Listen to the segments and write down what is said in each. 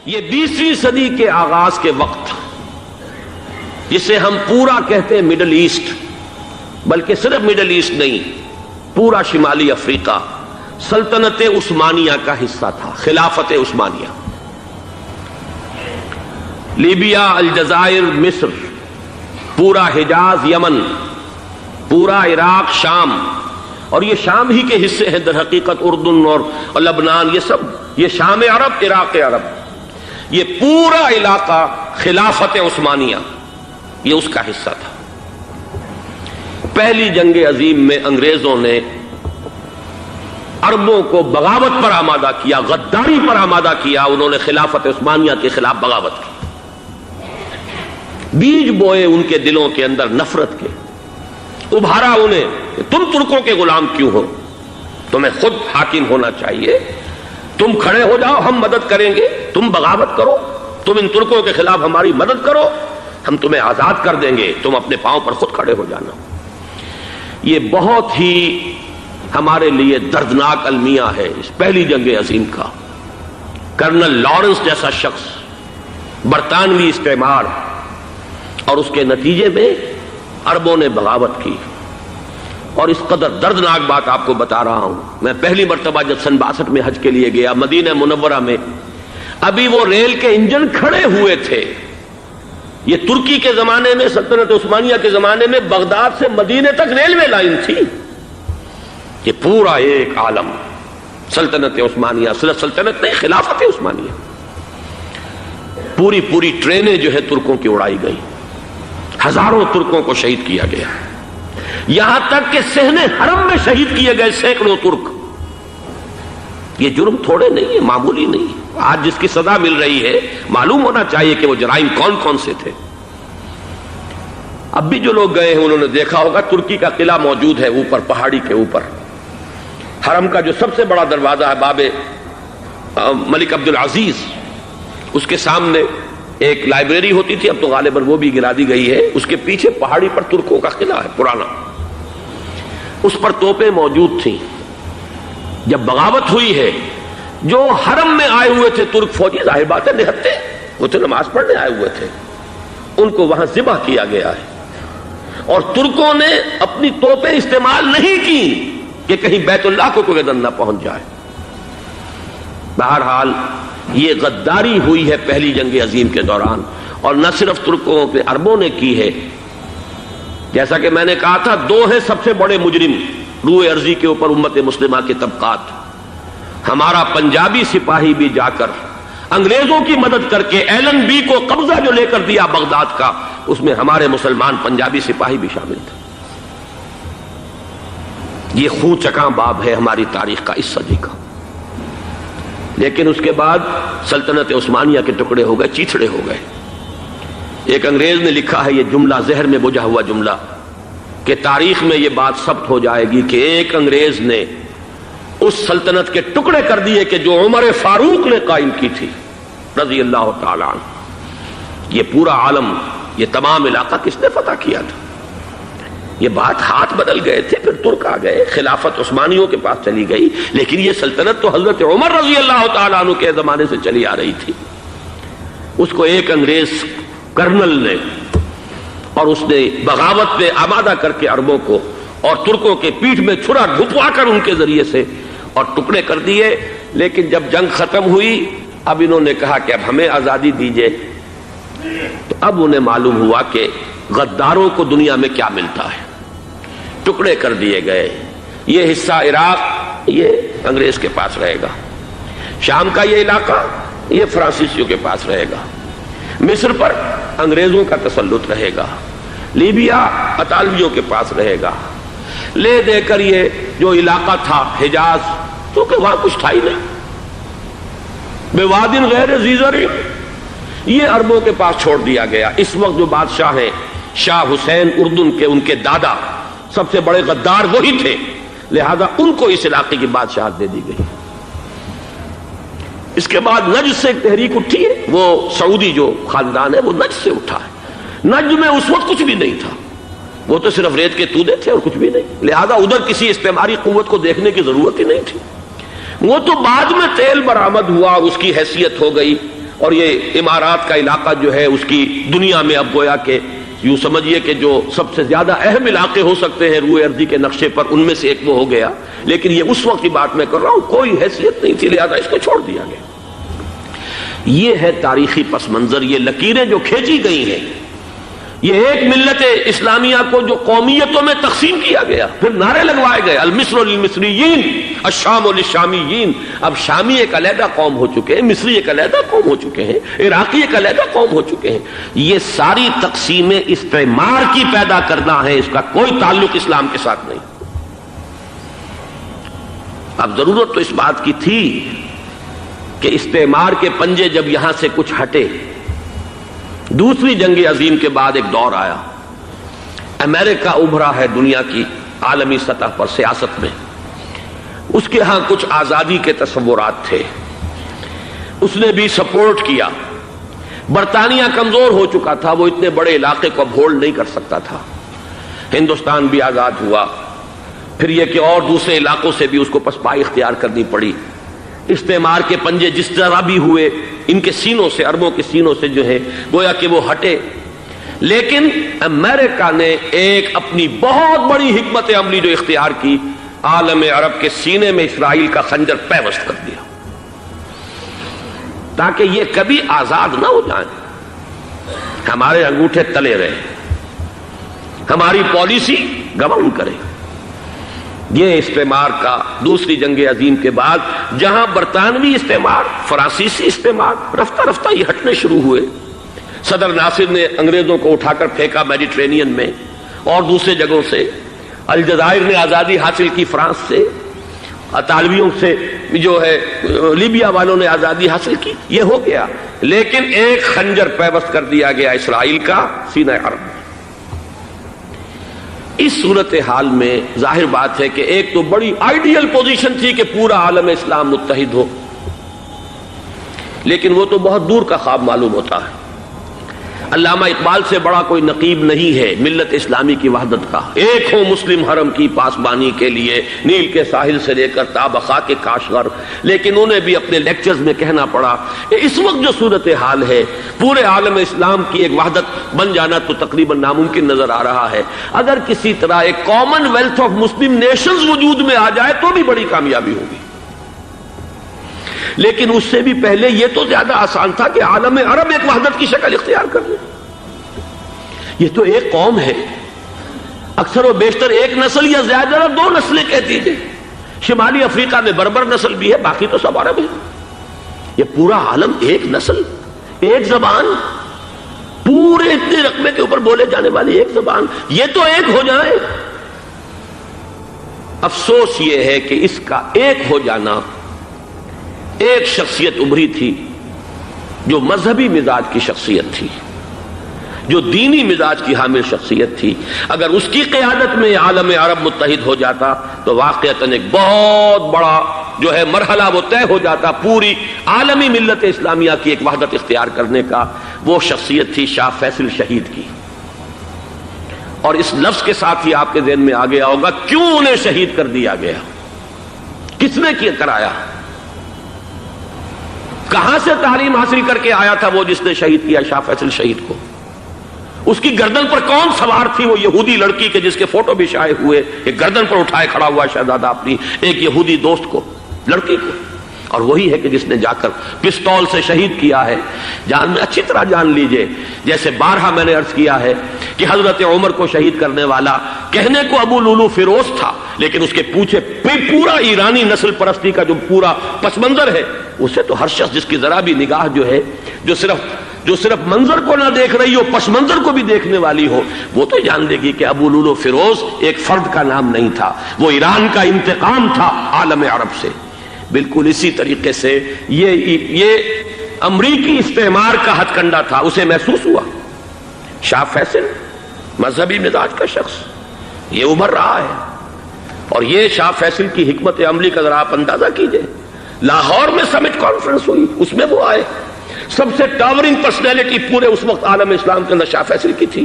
یہ 20ویں صدی کے آغاز کے وقت جسے ہم پورا کہتے ہیں مڈل ایسٹ، بلکہ صرف مڈل ایسٹ نہیں، پورا شمالی افریقہ سلطنت عثمانیہ کا حصہ تھا، خلافت عثمانیہ۔ لیبیا، الجزائر، مصر، پورا حجاز، یمن، پورا عراق، شام، اور یہ شام ہی کے حصے ہیں در حقیقت، اردن اور لبنان، یہ شام عرب، عراق عرب، یہ پورا علاقہ خلافت عثمانیہ یہ اس کا حصہ تھا۔ پہلی جنگ عظیم میں انگریزوں نے عربوں کو بغاوت پر آمادہ کیا، غداری پر آمادہ کیا، انہوں نے خلافت عثمانیہ کے خلاف بغاوت کی، بیج بوئے ان کے دلوں کے اندر نفرت کے، ابھارا انہیں کہ تم ترکوں کے غلام کیوں ہو، تمہیں خود حاکم ہونا چاہیے، تم کھڑے ہو جاؤ، ہم مدد کریں گے، تم بغاوت کرو، تم ان ترکوں کے خلاف ہماری مدد کرو، ہم تمہیں آزاد کر دیں گے، تم اپنے پاؤں پر خود کھڑے ہو جانا۔ یہ بہت ہی ہمارے لیے دردناک المیہ ہے اس پہلی جنگ عظیم کا۔ کرنل لارنس جیسا شخص، برطانوی استعمار، اور اس کے نتیجے میں عربوں نے بغاوت کی۔ اور اس قدر دردناک بات آپ کو بتا رہا ہوں، میں پہلی مرتبہ جب سن 62 میں حج کے لیے گیا مدینہ منورہ میں، ابھی وہ ریل کے انجن کھڑے ہوئے تھے۔ یہ ترکی کے زمانے میں، سلطنت عثمانیہ کے زمانے میں بغداد سے مدینے تک ریلوے لائن تھی۔ یہ پورا ایک عالم سلطنت عثمانیہ، صرف سلطنت نہیں، خلافت عثمانیہ، پوری ٹرینیں جو ہے ترکوں کی اڑائی گئی، ہزاروں ترکوں کو شہید کیا گیا، یہاں تک کہ صحن حرم میں شہید کیے گئے سینکڑوں ترک۔ یہ جرم تھوڑے نہیں ہے، معمولی نہیں ہے۔ آج جس کی سزا مل رہی ہے، معلوم ہونا چاہیے کہ وہ جرائم کون کون سے تھے۔ اب بھی جو لوگ گئے ہیں انہوں نے دیکھا ہوگا، ترکی کا قلعہ موجود ہے اوپر پہاڑی کے اوپر، حرم کا جو سب سے بڑا دروازہ ہے باب ملک عبدالعزیز، اس کے سامنے ایک لائبریری ہوتی تھی، اب تو غالباً وہ بھی گرا دی گئی ہے، اس کے پیچھے پہاڑی پر ترکوں کا قلعہ ہے پرانا، اس پر توپیں موجود تھیں۔ جب بغاوت ہوئی ہے، جو حرم میں آئے ہوئے تھے ترک فوجی، ظاہر بات ہے نہتے، وہ تو نماز پڑھنے آئے ہوئے تھے، ان کو وہاں ذبح کیا گیا ہے، اور ترکوں نے اپنی توپیں استعمال نہیں کی کہ کہیں بیت اللہ کو کوئی گدن نہ پہنچ جائے۔ بہرحال یہ غداری ہوئی ہے پہلی جنگ عظیم کے دوران، اور نہ صرف ترکوں پہ عربوں نے کی ہے۔ جیسا کہ میں نے کہا تھا، دو ہیں سب سے بڑے مجرم روئے ارضی کے اوپر امت مسلمہ کے طبقات۔ ہمارا پنجابی سپاہی بھی جا کر انگریزوں کی مدد کر کے ایلن بی کو قبضہ جو لے کر دیا بغداد کا، اس میں ہمارے مسلمان پنجابی سپاہی بھی شامل تھے۔ یہ خون چکاں باب ہے ہماری تاریخ کا اس صدی کا۔ لیکن اس کے بعد سلطنت عثمانیہ کے ٹکڑے ہو گئے، چیتھڑے ہو گئے۔ ایک انگریز نے لکھا ہے یہ جملہ، زہر میں بجھا ہوا جملہ، کہ تاریخ میں یہ بات ثبت ہو جائے گی کہ ایک انگریز نے اس سلطنت کے ٹکڑے کر دیے کہ جو عمر فاروق نے قائم کی تھی رضی اللہ تعالیٰ عنہ۔ یہ پورا عالم، یہ تمام علاقہ کس نے فتح کیا تھا؟ یہ بات ہاتھ بدل گئے تھے، پھر ترک آ گئے، خلافت عثمانیوں کے پاس چلی گئی، لیکن یہ سلطنت تو حضرت عمر رضی اللہ تعالیٰ عنہ کے زمانے سے چلی آ رہی تھی۔ اس کو ایک انگریز کرنل نے، اور اس نے بغاوت پہ آمادہ کر کے عربوں کو اور ترکوں کے پیٹھ میں چھرا گھپوا کر ان کے ذریعے سے اور ٹکڑے کر دیے۔ لیکن جب جنگ ختم ہوئی، اب انہوں نے کہا کہ اب ہمیں آزادی دیجیے، تو اب انہیں معلوم ہوا کہ غداروں کو دنیا میں کیا ملتا ہے۔ ٹکڑے کر دیے گئے۔ یہ حصہ عراق یہ انگریز کے پاس رہے گا، شام کا یہ علاقہ یہ فرانسیسیوں کے پاس رہے گا، مصر پر انگریزوں کا تسلط رہے گا، لیبیا اطالویوں کے پاس رہے گا، لے دے کر یہ جو علاقہ تھا حجاز، کیونکہ وہاں کچھ تھا ہی نہیں، بوادن غیر ذی زرع، یہ عربوں کے پاس چھوڑ دیا گیا۔ اس وقت جو بادشاہ ہیں شاہ حسین اردن کے، ان کے دادا سب سے بڑے غدار وہی تھے، لہذا ان کو اس علاقے کی بادشاہت دے دی گئی۔ اس کے بعد نجد سے ایک تحریک اٹھی ہے، وہ سعودی جو خاندان ہے وہ نجد سے اٹھا ہے۔ نجد میں اس وقت کچھ بھی نہیں تھا، وہ تو صرف ریت کے تودے تھے اور کچھ بھی نہیں، لہذا ادھر کسی استعماری قوت کو دیکھنے کی ضرورت ہی نہیں تھی۔ وہ تو بعد میں تیل برآمد ہوا اور اس کی حیثیت ہو گئی، اور یہ امارات کا علاقہ جو ہے اس کی دنیا میں اب گویا کہ یوں سمجھیے کہ جو سب سے زیادہ اہم علاقے ہو سکتے ہیں روئے ارضی کے نقشے پر، ان میں سے ایک وہ ہو گیا. لیکن یہ اس وقت کی بات میں کر رہا ہوں، کوئی حیثیت نہیں تھی، لہذا اس کو چھوڑ دیا گیا. یہ ہے تاریخی پس منظر، یہ لکیریں جو کھینچی گئی ہیں. یہ ایک ملت اسلامیہ کو جو قومیتوں میں تقسیم کیا گیا، پھر نعرے لگوائے گئے المصر للمصریین الشام للشامیین. اب شامی ایک علیحدہ قوم ہو چکے ہیں، مصری ایک علیحدہ قوم ہو چکے ہیں، عراقی ایک علیحدہ قوم ہو چکے ہیں. یہ ساری تقسیمیں استعمار کی پیدا کرنا ہے، اس کا کوئی تعلق اسلام کے ساتھ نہیں. اب ضرورت تو اس بات کی تھی کہ استعمار کے پنجے جب یہاں سے کچھ ہٹے، دوسری جنگ عظیم کے بعد ایک دور آیا، امریکہ ابھرا ہے دنیا کی عالمی سطح پر سیاست میں. اس کے ہاں کچھ آزادی کے تصورات تھے، اس نے بھی سپورٹ کیا. برطانیہ کمزور ہو چکا تھا، وہ اتنے بڑے علاقے کو اب ہولڈ نہیں کر سکتا تھا. ہندوستان بھی آزاد ہوا، پھر یہ کہ اور دوسرے علاقوں سے بھی اس کو پسپائی اختیار کرنی پڑی. استعمار کے پنجے جس طرح بھی ہوئے، ان کے سینوں سے، عربوں کے سینوں سے جو ہے گویا کہ وہ ہٹے. لیکن امریکہ نے ایک اپنی بہت بڑی حکمت عملی جو اختیار کی، عالم عرب کے سینے میں اسرائیل کا خنجر پیوست کر دیا تاکہ یہ کبھی آزاد نہ ہو جائیں، ہمارے انگوٹھے تلے رہے، ہماری پالیسی گورن کرے. یہ استعمار کا دوسری جنگ عظیم کے بعد جہاں برطانوی استعمار، فرانسیسی استعمار رفتہ رفتہ یہ ہٹنے شروع ہوئے. صدر ناصر نے انگریزوں کو اٹھا کر پھینکا میڈیٹرینین میں اور دوسرے جگہوں سے. الجزائر نے آزادی حاصل کی فرانس سے، اطالویوں سے جو ہے لیبیا والوں نے آزادی حاصل کی. یہ ہو گیا، لیکن ایک خنجر پیوست کر دیا گیا اسرائیل کا سینہ عرب میں. اس صورتحال میں ظاہر بات ہے کہ ایک تو بڑی آئیڈیل پوزیشن تھی کہ پورا عالم اسلام متحد ہو، لیکن وہ تو بہت دور کا خواب معلوم ہوتا ہے. علامہ اقبال سے بڑا کوئی نقیب نہیں ہے ملت اسلامی کی وحدت کا. ایک ہو مسلم حرم کی پاسبانی کے لیے، نیل کے ساحل سے لے کر تا بخاک کاشغر. لیکن انہیں بھی اپنے لیکچرز میں کہنا پڑا کہ اس وقت جو صورتحال ہے، پورے عالم اسلام کی ایک وحدت بن جانا تو تقریباً ناممکن نظر آ رہا ہے. اگر کسی طرح ایک common wealth of Muslim nations وجود میں آ جائے تو بھی بڑی کامیابی ہوگی. لیکن اس سے بھی پہلے یہ تو زیادہ آسان تھا کہ عالم عرب ایک وحدت کی شکل اختیار کر لے. یہ تو ایک قوم ہے، اکثر و بیشتر ایک نسل یا زیادہ دو نسلیں کہہ دیجیے. شمالی افریقہ میں بربر نسل بھی ہے، باقی تو سب عرب ہے. یہ پورا عالم ایک نسل، ایک زبان، پورے اتنے رقبے کے اوپر بولے جانے والی ایک زبان، یہ تو ایک ہو جائے. افسوس یہ ہے کہ اس کا ایک ہو جانا، ایک شخصیت ابھری تھی جو مذہبی مزاج کی شخصیت تھی، جو دینی مزاج کی حامل شخصیت تھی. اگر اس کی قیادت میں عالم عرب متحد ہو جاتا تو واقعتاً ایک بہت بڑا جو ہے مرحلہ وہ طے ہو جاتا پوری عالمی ملت اسلامیہ کی ایک وحدت اختیار کرنے کا. وہ شخصیت تھی شاہ فیصل شہید کی. اور اس لفظ کے ساتھ ہی آپ کے ذہن میں آ گیا ہوگا کیوں انہیں شہید کر دیا گیا، کس نے کیا کرایا، کہاں سے تعلیم حاصل کر کے آیا تھا وہ جس نے شہید کیا شاہ فیصل شہید کو. اس کی گردن پر کون سوار تھی، وہ یہودی لڑکی کے جس کے فوٹو بھی شائع ہوئے، ایک گردن پر اٹھائے کھڑا ہوا شہزادہ اپنی ایک یہودی دوست کو، لڑکی کو. اور وہی ہے کہ جس نے جا کر پستول سے شہید کیا ہے. جان میں اچھی طرح جان لیجئے، جیسے بارہا میں نے عرض کیا ہے کہ حضرت عمر کو شہید کرنے والا کہنے کو ابو لولو فیروز تھا، لیکن اس کے پیچھے پورا ایرانی نسل پرستی کا جو پورا پس منظر ہے، اسے تو ہر شخص جس کی ذرا بھی نگاہ جو ہے جو صرف منظر کو نہ دیکھ رہی ہو، پس منظر کو بھی دیکھنے والی ہو، وہ تو جان لے گی کہ ابو لولو فیروز ایک فرد کا نام نہیں تھا، وہ ایران کا انتقام تھا عالم عرب سے. بالکل اسی طریقے سے یہ امریکی استعمار کا ہتھ کنڈا تھا، اسے محسوس ہوا. شاہ فیصل مذہبی مزاج کا شخص یہ ابھر رہا ہے، اور یہ شاہ فیصل کی حکمت عملی کا ذرا آپ اندازہ کیجئے. لاہور میں سمٹ کانفرنس ہوئی، اس میں وہ آئے، سب سے ٹاورنگ پرسنالٹی پورے اس وقت عالم اسلام کے اندر شاہ فیصل کی تھی.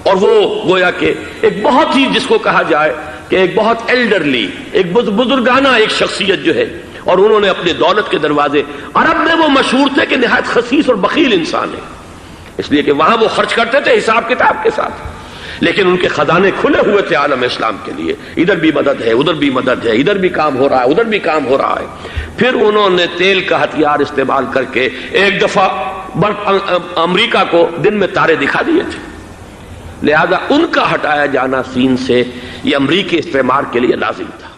اور وہ گویا کہ ایک بہت ہی جس کو کہا جائے کہ ایک بہت ایلڈرلی، ایک بزرگانہ ایک شخصیت جو ہے، اور انہوں نے اپنی دولت کے دروازے، عرب میں وہ مشہور تھے کہ نہایت خسیس اور بخیل انسان ہے، اس لیے کہ وہاں وہ خرچ کرتے تھے حساب کتاب کے ساتھ، لیکن ان کے خزانے کھلے ہوئے تھے عالم اسلام کے لیے، ادھر بھی مدد ہے، ادھر بھی مدد ہے، ادھر بھی کام ہو رہا ہے، ادھر بھی کام ہو رہا ہے۔ پھر انہوں نے تیل کا ہتھیار استعمال کر کے ایک دفعہ امریکہ کو دن میں تارے دکھا دیے تھے، لہذا ان کا ہٹایا جانا سین سے یہ امریکی استعمار کے لیے لازم تھا۔